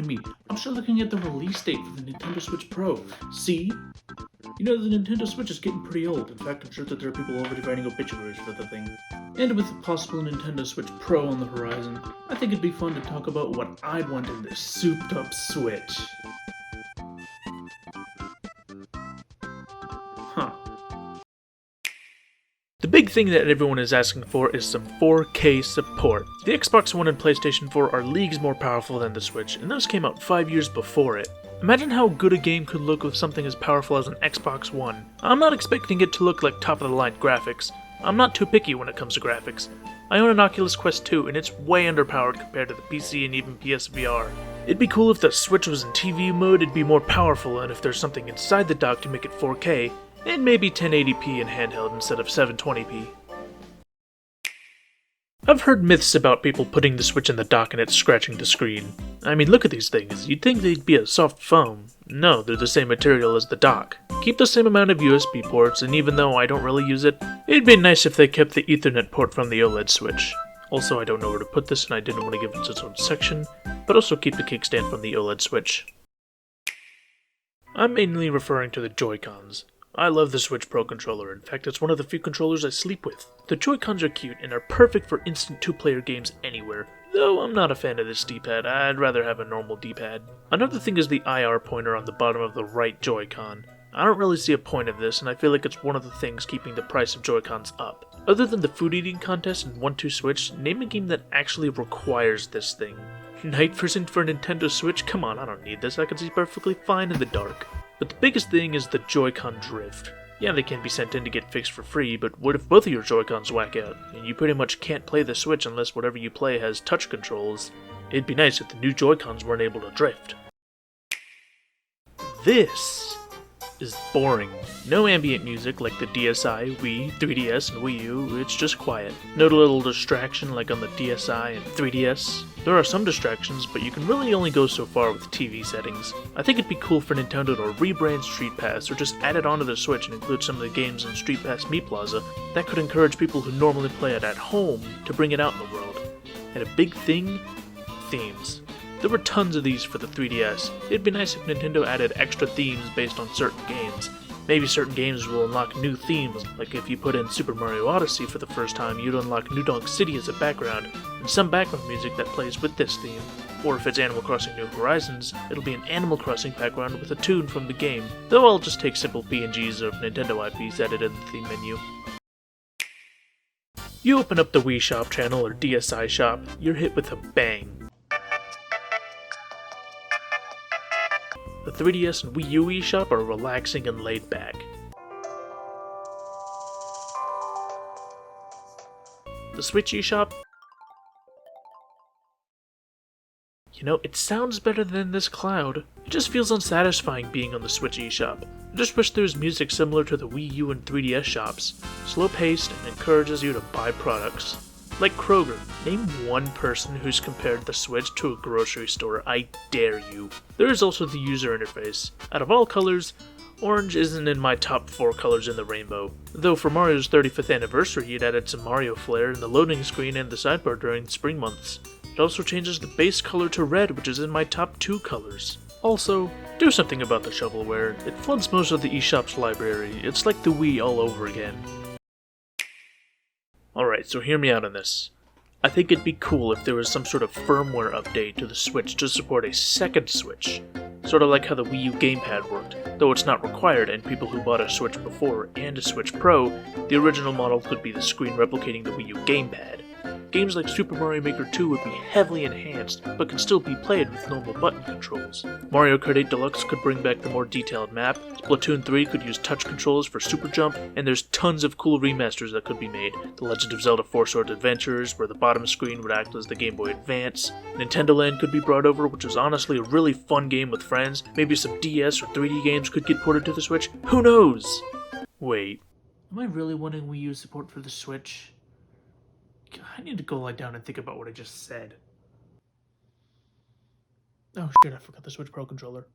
reminded me. I'm still looking at the release date for the Nintendo Switch Pro. See? You know, the Nintendo Switch is getting pretty old. In fact, I'm sure that there are people already writing obituaries for the thing. And with the possible Nintendo Switch Pro on the horizon, I think it'd be fun to talk about what I'd want in this souped-up Switch. Huh. The big thing that everyone is asking for is some 4K support. The Xbox One and PlayStation 4 are leagues more powerful than the Switch, and those came out 5 years before it. Imagine how good a game could look with something as powerful as an Xbox One. I'm not expecting it to look like top-of-the-line graphics. I'm not too picky when it comes to graphics. I own an Oculus Quest 2, and it's way underpowered compared to the PC and even PSVR. It'd be cool if the Switch was in TV mode, it'd be more powerful, and if there's something inside the dock to make it 4K, and maybe 1080p in handheld instead of 720p. I've heard myths about people putting the Switch in the dock and it's scratching the screen. I mean, look at these things. You'd think they'd be a soft foam. No, they're the same material as the dock. Keep the same amount of USB ports, and even though I don't really use it, it'd be nice if they kept the Ethernet port from the OLED Switch. Also, I don't know where to put this and I didn't want to give it its own section, but also keep the kickstand from the OLED Switch. I'm mainly referring to the Joy-Cons. I love the Switch Pro controller. In fact, it's one of the few controllers I sleep with. The Joy-Cons are cute and are perfect for instant two-player games anywhere, though I'm not a fan of this D-pad. I'd rather have a normal D-pad. Another thing is the IR pointer on the bottom of the right Joy-Con. I don't really see a point of this, and I feel like it's one of the things keeping the price of Joy-Cons up. Other than the food eating contest and 1-2 Switch, name a game that actually requires this thing. Night vision for Nintendo Switch? Come on, I don't need this. I can see perfectly fine in the dark. But the biggest thing is the Joy-Con drift. Yeah, they can be sent in to get fixed for free, but what if both of your Joy-Cons whack out, and you pretty much can't play the Switch unless whatever you play has touch controls? It'd be nice if the new Joy-Cons weren't able to drift. This is boring. No ambient music like the DSi, Wii, 3DS, and Wii U, it's just quiet. No little distraction like on the DSi and 3DS. There are some distractions, but you can really only go so far with TV settings. I think it'd be cool for Nintendo to rebrand Street Pass, or just add it onto the Switch and include some of the games in Street Pass Meat Plaza. That could encourage people who normally play it at home to bring it out in the world. And a big thing? Themes. There were tons of these for the 3DS. It'd be nice if Nintendo added extra themes based on certain games. Maybe certain games will unlock new themes, like if you put in Super Mario Odyssey for the first time, you'd unlock New Donk City as a background, and some background music that plays with this theme. Or if it's Animal Crossing New Horizons, it'll be an Animal Crossing background with a tune from the game, though I'll just take simple PNGs of Nintendo IPs added in the theme menu. You open up the Wii Shop channel or DSi shop, you're hit with a bang. The 3DS and Wii U eShop are relaxing and laid back. The Switch eShop? You know, it sounds better than this cloud. It just feels unsatisfying being on the Switch eShop. I just wish there was music similar to the Wii U and 3DS shops. Slow-paced and encourages you to buy products. Like Kroger. Name one person who's compared the Switch to a grocery store, I dare you. There is also the user interface. Out of all colors, orange isn't in my top 4 colors in the rainbow. Though for Mario's 35th anniversary it added some Mario flair in the loading screen and the sidebar during spring months. It also changes the base color to red, which is in my top 2 colors. Also, do something about the shovelware. It floods most of the eShop's library. It's like the Wii all over again. Alright, so hear me out on this. I think it'd be cool if there was some sort of firmware update to the Switch to support a second Switch. Sort of like how the Wii U gamepad worked, though it's not required and people who bought a Switch before and a Switch Pro, the original model could be the screen replicating the Wii U gamepad. Games like Super Mario Maker 2 would be heavily enhanced, but can still be played with normal button controls. Mario Kart 8 Deluxe could bring back the more detailed map, Splatoon 3 could use touch controls for Super Jump, and there's tons of cool remasters that could be made. The Legend of Zelda 4 Swords Adventures, where the bottom screen would act as the Game Boy Advance. Nintendo Land could be brought over, which is honestly a really fun game with friends. Maybe some DS or 3D games could get ported to the Switch. Who knows? Wait. Am I really wanting Wii U support for the Switch? I need to go lie down and think about what I just said. Oh shit, I forgot the Switch Pro controller.